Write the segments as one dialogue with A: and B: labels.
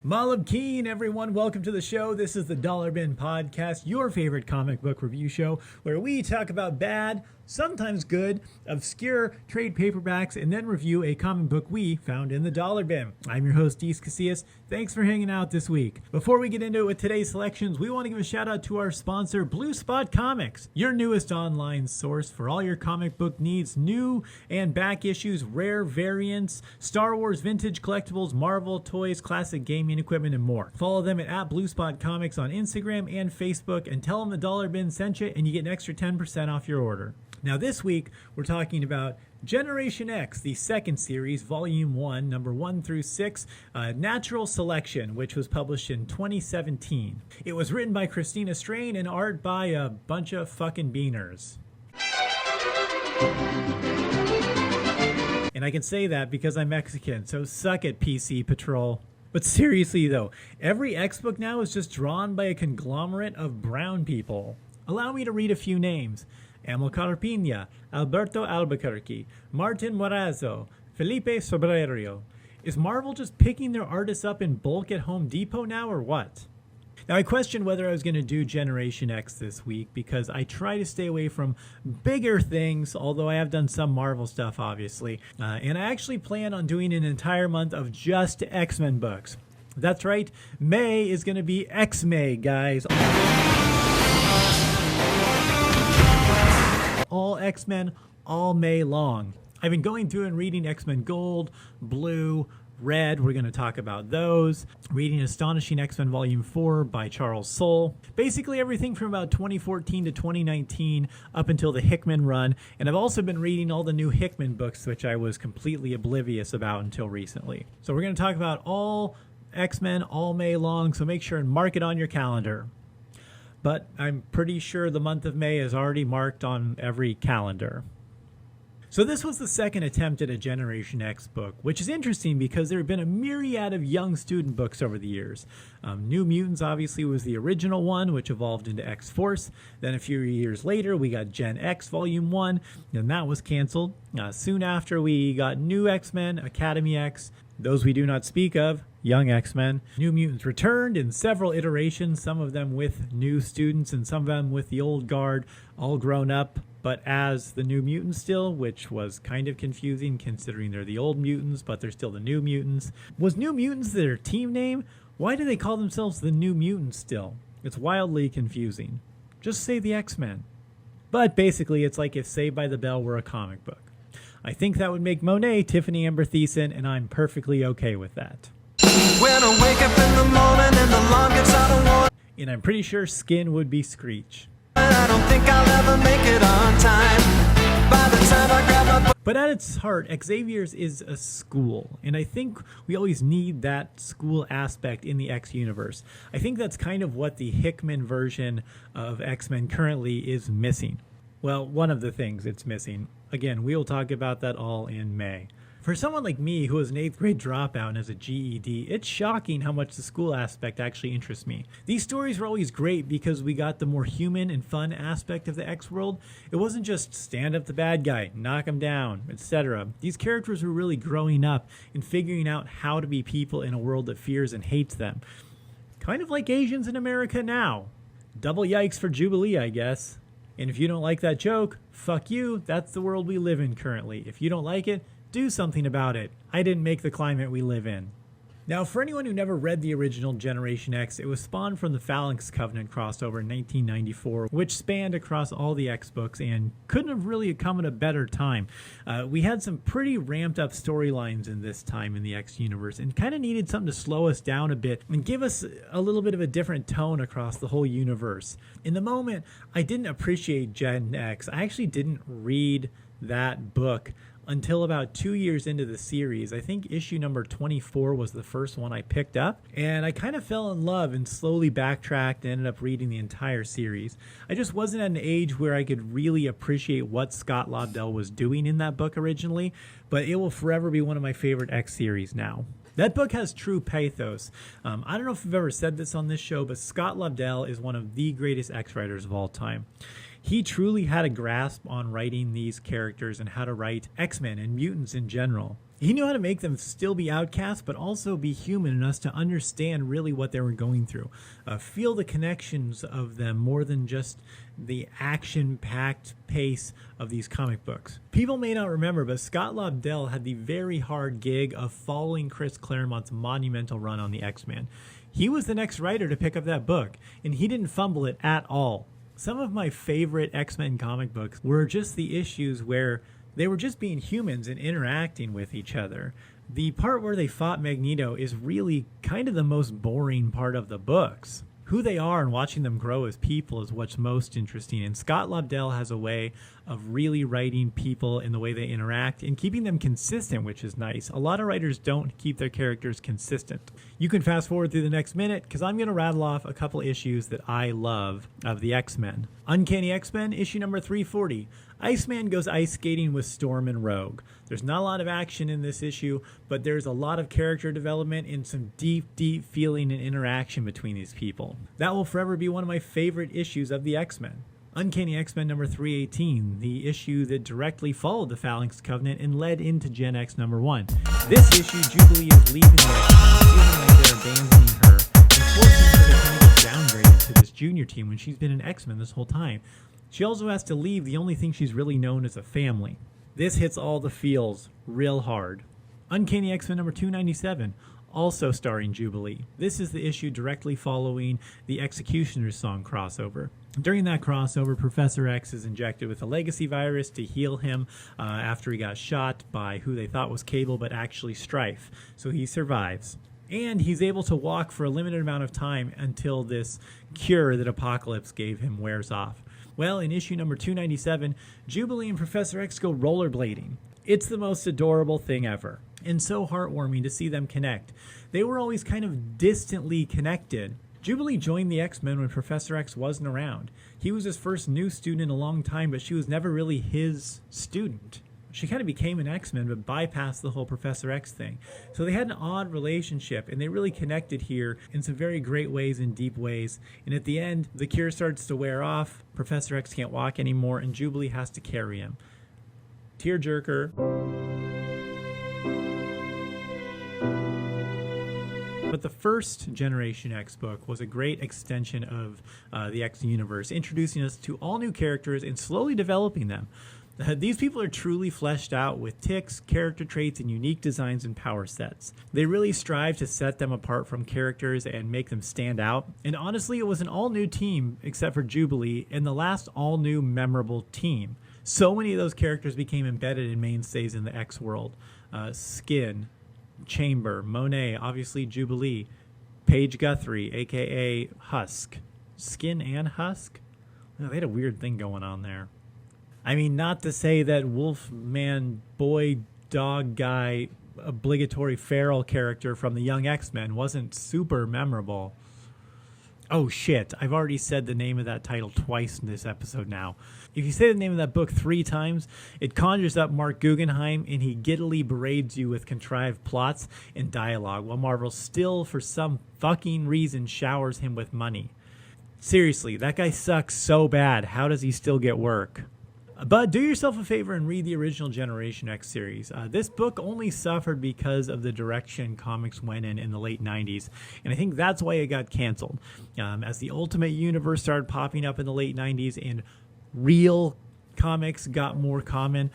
A: Malab Keen, everyone. Welcome to the show. This is the Dollar Bin Podcast, your favorite comic book review show, where we talk about bad, sometimes good, obscure trade paperbacks, and then review a comic book we found in the Dollar Bin. I'm your host, Deece. Thanks for hanging out this week. Before we get into it with today's selections, we want to give a shout out to our sponsor, Blue Spot Comics, your newest online source for all your comic book needs, new and back issues, rare variants, Star Wars vintage collectibles, Marvel toys, classic gaming equipment, and more. Follow them at Blue Spot Comics on Instagram and Facebook, and tell them the Dollar Bin sent you, and you get an extra 10% off your order. Now this week, we're talking about Generation X, the second series, Volume 1, number 1 through 6, Natural Selection, which was published in 2017. It was written by Christina Strain and art by a bunch of fucking beaners. And I can say that because I'm Mexican, so suck it, PC Patrol. But seriously though, every X book now is just drawn by a conglomerate of brown people. Allow me to read a few names. Amilcar Pina, Alberto Albuquerque, Martin Morazzo, Felipe Sobrerio. Is Marvel just picking their artists up in bulk at Home Depot now or what? Now I questioned whether I was going to do Generation X this week because I try to stay away from bigger things, although I have done some Marvel stuff obviously. And I actually plan on doing an entire month of just X-Men books. That's right, May is going to be X-May, guys. All X-Men, all May long. I've been going through and reading X-Men Gold, Blue, Red. We're going to talk about those. Reading Astonishing X-Men Volume 4 by Charles Soule. Basically everything from about 2014 to 2019 up until the Hickman run. And I've also been reading all the new Hickman books, which I was completely oblivious about until recently. So we're going to talk about all X-Men all May long, so make sure and mark it on your calendar. But I'm pretty sure the month of May is already marked on every calendar. So this was the second attempt at a Generation X book, which is interesting because there have been a myriad of young student books over the years. New Mutants obviously was the original one, which evolved into X-Force. Then a few years later, we got Gen X Volume 1, and that was canceled. Soon after, we got New X-Men, Academy X, those we do not speak of, Young X-Men. New Mutants returned in several iterations, some of them with new students and some of them with the old guard, all grown up, but as the New Mutants still, which was kind of confusing considering they're the old mutants, but they're still the New Mutants. Was New Mutants their team name? Why do they call themselves the New Mutants still? It's wildly confusing. Just say the X-Men. But basically, it's like if Saved by the Bell were a comic book. I think that would make Monet Tiffany Amber Thiessen, and I'm perfectly okay with that. When I wake up in the morning and the alarm gets out of one. And I'm pretty sure Skin would be Screech. I don't think I'll ever make it on time. By the time I grab my... But at its heart, Xavier's is a school, and I think we always need that school aspect in the X universe. I think that's kind of what the Hickman version of X-Men currently is missing. Well, one of the things it's missing. Again, we'll talk about that all in May. For someone like me who was an 8th grade dropout and has a GED, it's shocking how much the school aspect actually interests me. These stories were always great because we got the more human and fun aspect of the X world. It wasn't just stand up the bad guy, knock him down, etc. These characters were really growing up and figuring out how to be people in a world that fears and hates them. Kind of like Asians in America now. Double yikes for Jubilee, I guess. And if you don't like that joke, fuck you, that's the world we live in currently. If you don't like it, do something about it. I didn't make the climate we live in. Now, for anyone who never read the original Generation X, it was spawned from the Phalanx Covenant crossover in 1994, which spanned across all the X books and couldn't have really come at a better time. We had some pretty ramped up storylines in this time in the X universe and kind of needed something to slow us down a bit and give us a little bit of a different tone across the whole universe. In the moment, I didn't appreciate Gen X. I actually didn't read that book until about 2 years into the series. I think issue number 24 was the first one I picked up, and I kind of fell in love and slowly backtracked and ended up reading the entire series. I just wasn't at an age where I could really appreciate what Scott Lobdell was doing in that book originally, but it will forever be one of my favorite X series now. That book has true pathos. I don't know if I've ever said this on this show, but Scott Lobdell is one of the greatest X writers of all time. He truly had a grasp on writing these characters and how to write X-Men and mutants in general. He knew how to make them still be outcasts, but also be human enough to understand really what they were going through. Feel the connections of them more than just the action-packed pace of these comic books. People may not remember, but Scott Lobdell had the very hard gig of following Chris Claremont's monumental run on the X-Men. He was the next writer to pick up that book, and he didn't fumble it at all. Some of my favorite X-Men comic books were just the issues where they were just being humans and interacting with each other. The part where they fought Magneto is really kind of the most boring part of the books. Who they are and watching them grow as people is what's most interesting, and Scott Lobdell has a way of really writing people in the way they interact and keeping them consistent, which is nice. A lot of writers don't keep their characters consistent. You can fast forward through the next minute because I'm going to rattle off a couple issues that I love of the X-Men. Uncanny X-Men, issue number 340. Iceman goes ice skating with Storm and Rogue. There's not a lot of action in this issue, but there's a lot of character development and some deep, deep feeling and interaction between these people. That will forever be one of my favorite issues of the X-Men. Uncanny X-Men number 318, the issue that directly followed the Phalanx Covenant and led into Gen X number 1. This issue, Jubilee is leaving the X-Men, feeling like they're abandoning her, and forcing her to kind of get downgraded to this junior team when she's been an X-Men this whole time. She also has to leave the only thing she's really known as a family. This hits all the feels real hard. Uncanny X-Men number 297, also starring Jubilee. This is the issue directly following the Executioner's Song crossover. During that crossover, Professor X is injected with a legacy virus to heal him after he got shot by who they thought was Cable, but actually Strife. So he survives. And he's able to walk for a limited amount of time until this cure that Apocalypse gave him wears off. Well, in issue number 297, Jubilee and Professor X go rollerblading. It's the most adorable thing ever, and so heartwarming to see them connect. They were always kind of distantly connected. Jubilee joined the X-Men when Professor X wasn't around. He was his first new student in a long time, but she was never really his student. She kind of became an X-Men, but bypassed the whole Professor X thing. So they had an odd relationship, and they really connected here in some very great ways and deep ways. And at the end, the cure starts to wear off, Professor X can't walk anymore, and Jubilee has to carry him. Tearjerker. But the first Generation X book was a great extension of the X universe, introducing us to all new characters and slowly developing them. These people are truly fleshed out with tics, character traits, and unique designs and power sets. They really strive to set them apart from characters and make them stand out. And honestly, it was an all-new team, except for Jubilee, and the last all-new memorable team. So many of those characters became embedded in mainstays in the X world. Skin, Chamber, Monet, obviously Jubilee, Paige Guthrie, a.k.a. Husk. Skin and Husk? Oh, they had a weird thing going on there. I mean, not to say that Wolfman, boy, dog guy, obligatory feral character from the Young X-Men wasn't super memorable. Oh shit, I've already said the name of that title twice in this episode now. If you say the name of that book 3 times, it conjures up Mark Guggenheim, and he giddily berades you with contrived plots and dialogue, while Marvel still, for some fucking reason, showers him with money. Seriously, that guy sucks so bad. How does he still get work? But do yourself a favor and read the original Generation X series. This book only suffered because of the direction comics went in the late 90s, and I think that's why it got canceled. As the Ultimate Universe started popping up in the late 90s and real comics got more common,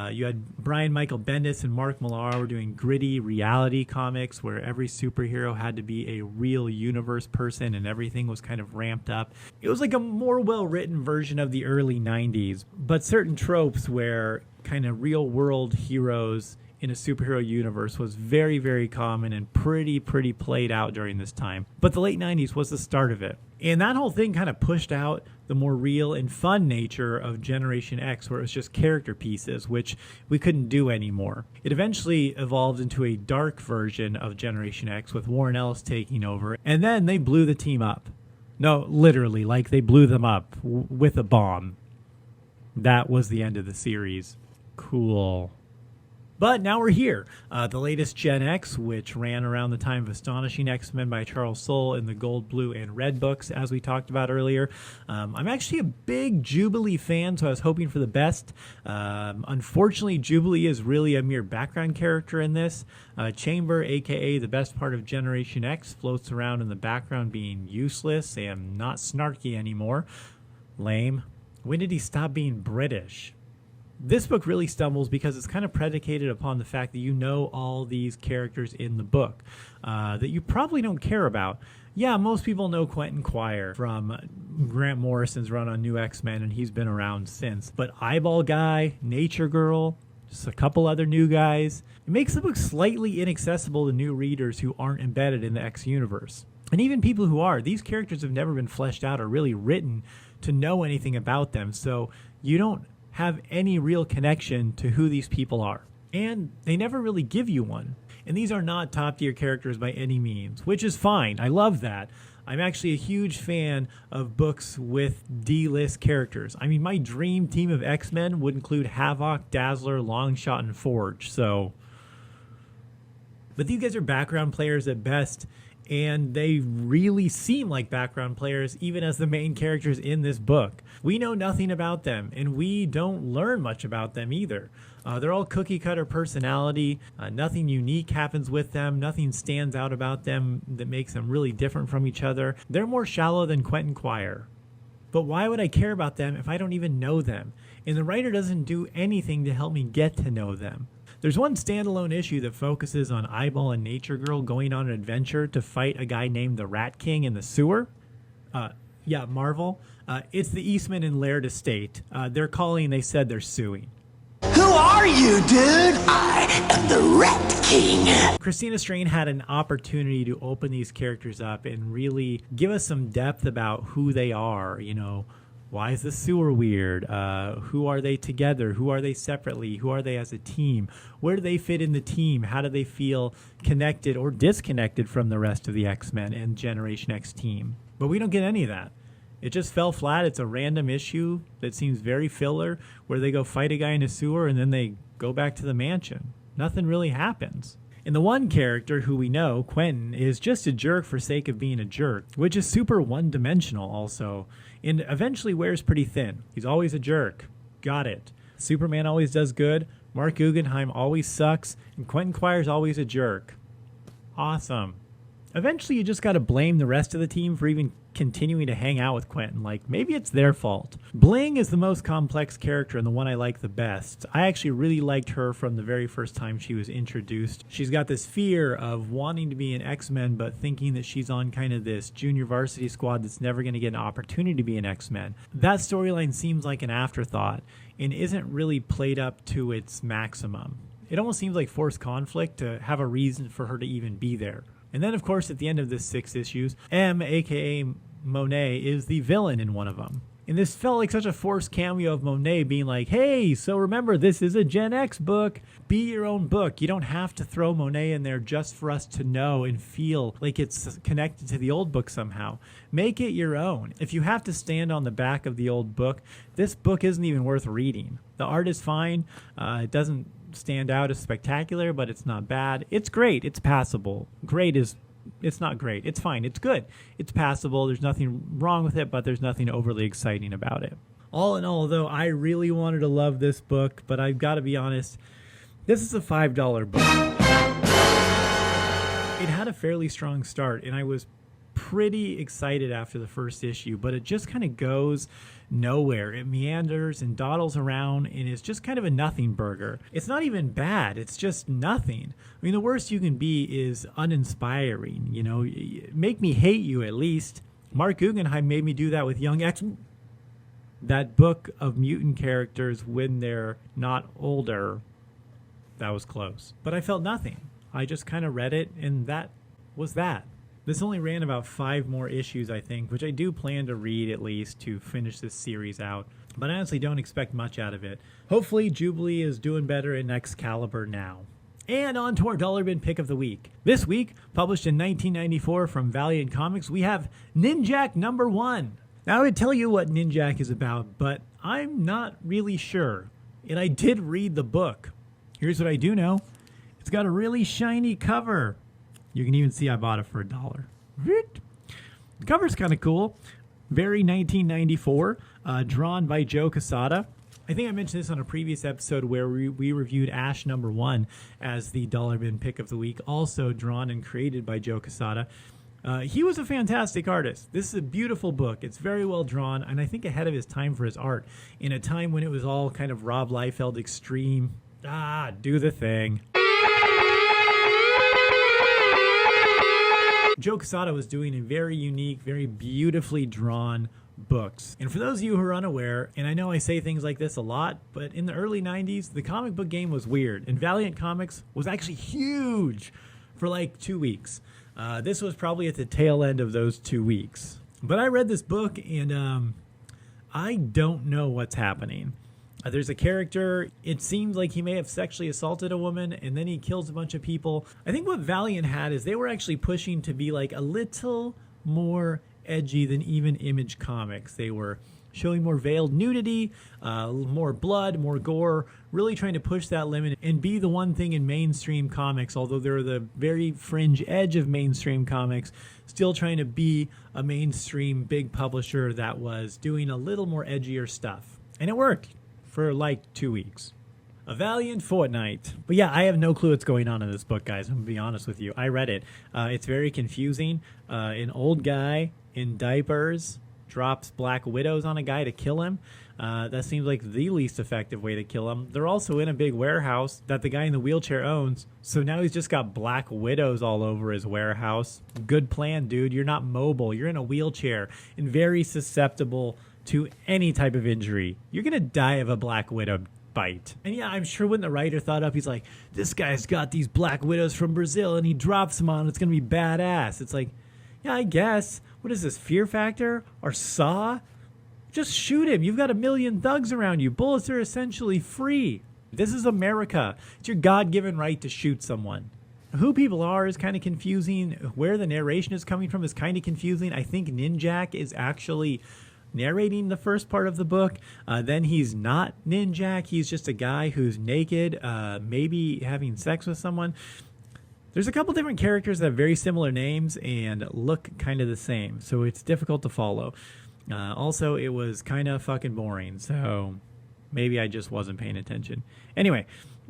A: you had Brian Michael Bendis and Mark Millar were doing gritty reality comics where every superhero had to be a real universe person and everything was kind of ramped up. It was like a more well-written version of the early 90s, but certain tropes where kind of real-world heroes in a superhero universe was very, very common and pretty played out during this time. But the late 90s was the start of it. And that whole thing kind of pushed out the more real and fun nature of Generation X, where it was just character pieces, which we couldn't do anymore. It eventually evolved into a dark version of Generation X with Warren Ellis taking over, and then they blew the team up. No, literally, like they blew them up with a bomb. That was the end of the series. Cool. But now we're here. The latest Gen X, which ran around the time of Astonishing X-Men by Charles Soule in the Gold, Blue, and Red books, as we talked about earlier. I'm actually a big Jubilee fan, so I was hoping for the best. Unfortunately, Jubilee is really a mere background character in this. Chamber, a.k.a. the best part of Generation X, floats around in the background being useless and not snarky anymore. Lame. When did he stop being British? This book really stumbles because it's kind of predicated upon the fact that you know all these characters in the book that you probably don't care about. Yeah, most people know Quentin Quire from Grant Morrison's run on New X-Men, and he's been around since. But Eyeball Guy, Nature Girl, just a couple other new guys. It makes the book slightly inaccessible to new readers who aren't embedded in the X universe. And even people who are. These characters have never been fleshed out or really written to know anything about them, so you don't have any real connection to who these people are. And they never really give you one. And these are not top-tier characters by any means, which is fine. I love that. I'm actually a huge fan of books with D-list characters. I mean, my dream team of X-Men would include Havoc, Dazzler, Longshot, and Forge, so... But these guys are background players at best, and they really seem like background players even as the main characters in this book. We know nothing about them, and we don't learn much about them either. They're all cookie-cutter personality. Nothing unique happens with them. Nothing stands out about them that makes them really different from each other. They're more shallow than Quentin Quire. But why would I care about them if I don't even know them? And the writer doesn't do anything to help me get to know them. There's one standalone issue that focuses on Eyeball and Nature Girl going on an adventure to fight a guy named the Rat King in the sewer. Yeah, Marvel. It's the Eastman and Laird estate. They're calling, they said they're suing.
B: Who are you, dude? I am the Rat King.
A: Christina Strain had an opportunity to open these characters up and really give us some depth about who they are, you know. Why is the sewer weird? Who are they together? Who are they separately? Who are they as a team? Where do they fit in the team? How do they feel connected or disconnected from the rest of the X-Men and Generation X team? But we don't get any of that. It just fell flat. It's a random issue that seems very filler, where they go fight a guy in a sewer and then they go back to the mansion. Nothing really happens. And the one character who we know, Quentin, is just a jerk for sake of being a jerk, which is super one-dimensional also, and eventually wears pretty thin. He's always a jerk. Got it. Superman always does good, Mark Guggenheim always sucks, and Quentin Quire's always a jerk. Awesome. Eventually you just gotta blame the rest of the team for even continuing to hang out with Quentin. Like, maybe it's their fault. Bling is the most complex character and the one I like the best. I actually really liked her from the very first time she was introduced. She's got this fear of wanting to be an X-Men, but thinking that she's on kind of this junior varsity squad that's never going to get an opportunity to be an X-Men. That storyline seems like an afterthought and isn't really played up to its maximum. It almost seems like forced conflict to have a reason for her to even be there. And then, of course, at the end of this 6 issues, M, a.k.a. Monet, is the villain in one of them. And this felt like such a forced cameo of Monet being like, hey, so remember, this is a Gen X book. Be your own book. You don't have to throw Monet in there just for us to know and feel like it's connected to the old book somehow. Make it your own. If you have to stand on the back of the old book, this book isn't even worth reading. The art is fine. It doesn't stand out as spectacular, but it's not bad. It's great. It's passable. It's not great. It's fine. It's good. It's passable. There's nothing wrong with it, but there's nothing overly exciting about it. All in all, though, I really wanted to love this book, but I've got to be honest, this is a $5 book. It had a fairly strong start, and I was pretty excited after the first issue, but it just kind of goes nowhere. It meanders and dawdles around and is just kind of a nothing burger. It's not even bad. It's just nothing. I mean, the worst you can be is uninspiring. You know, make me hate you at least. Mark Guggenheim made me do that with Young X. That book of mutant characters when they're not older. That was close. But I felt nothing. I just kind of read it, and that was that. This only ran about 5 more issues, I think, which I do plan to read at least to finish this series out. But I honestly don't expect much out of it. Hopefully, Jubilee is doing better in Excalibur now. And on to our Dollar Bin Pick of the Week. This week, published in 1994 from Valiant Comics, we have Ninjak #1. Now, I would tell you what Ninjak is about, but I'm not really sure. And I did read the book. Here's what I do know. It's got a really shiny cover. You can even see I bought it for $1. The cover's kind of cool. Very 1994, drawn by Joe Quesada. I think I mentioned this on a previous episode where we reviewed Ash #1 as the Dollar Bin pick of the week, also drawn and created by Joe Quesada. He was a fantastic artist. This is a beautiful book. It's very well drawn, and I think ahead of his time for his art, in a time when it was all kind of Rob Liefeld extreme. Do the thing. Joe Quesada was doing a very unique, very beautifully drawn books. And for those of you who are unaware, and I know I say things like this a lot, but in the early 90s, the comic book game was weird, and Valiant Comics was actually huge for like 2 weeks. This was probably at the tail end of those 2 weeks. But I read this book, and I don't know what's happening. There's a character, it seems like he may have sexually assaulted a woman, and then he kills a bunch of people. I think what Valiant had is they were actually pushing to be like a little more edgy than even Image Comics. They were showing more veiled nudity, more blood, more gore, really trying to push that limit and be the one thing in mainstream comics, although they're the very fringe edge of mainstream comics, still trying to be a mainstream big publisher that was doing a little more edgier stuff. And it worked for like 2 weeks. A valiant fortnight. But yeah, I have no clue what's going on in this book, guys. I'm going to be honest with you. I read it. It's very confusing. An old guy in diapers drops black widows on a guy to kill him. That seems like the least effective way to kill him. They're also in a big warehouse that the guy in the wheelchair owns. So now he's just got black widows all over his warehouse. Good plan, dude. You're not mobile. You're in a wheelchair and very susceptible to any type of injury. You're going to die of a black widow bite. And yeah, I'm sure when the writer thought up, he's like, this guy's got these black widows from Brazil and he drops them on. It's going to be badass. It's like, yeah, I guess. What is this, Fear Factor or Saw? Just shoot him. You've got 1 million thugs around you. Bullets are essentially free. This is America. It's your God-given right to shoot someone. Who people are is kind of confusing. Where the narration is coming from is kind of confusing. I think Ninjak is actually narrating the first part of the book. Then he's not Ninjak. He's just a guy who's naked, maybe having sex with someone. There's a couple different characters that have very similar names and look kind of the same, so it's difficult to follow. Also, it was kind of fucking boring, so maybe I just wasn't paying attention. Anyway,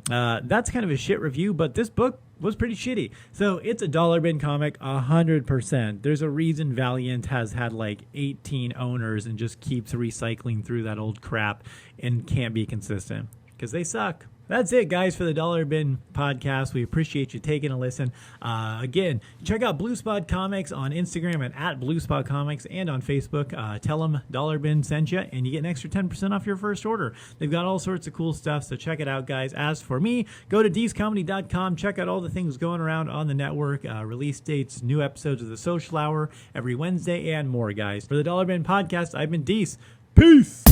A: that's kind of a shit review, but this book was pretty shitty. So it's a Dollar Bin comic, 100%. There's a reason Valiant has had like 18 owners and just keeps recycling through that old crap and can't be consistent because they suck. That's it, guys, for the Dollar Bin podcast. We appreciate you taking a listen. Again, check out Blue Spot Comics on Instagram at Blue Spot Comics and on Facebook. Tell them Dollar Bin sent you, and you get an extra 10% off your first order. They've got all sorts of cool stuff, so check it out, guys. As for me, go to DeeceComedy.com. Check out all the things going around on the network. Release dates, new episodes of The Social Hour every Wednesday, and more, guys. For the Dollar Bin podcast, I've been Deece. Peace!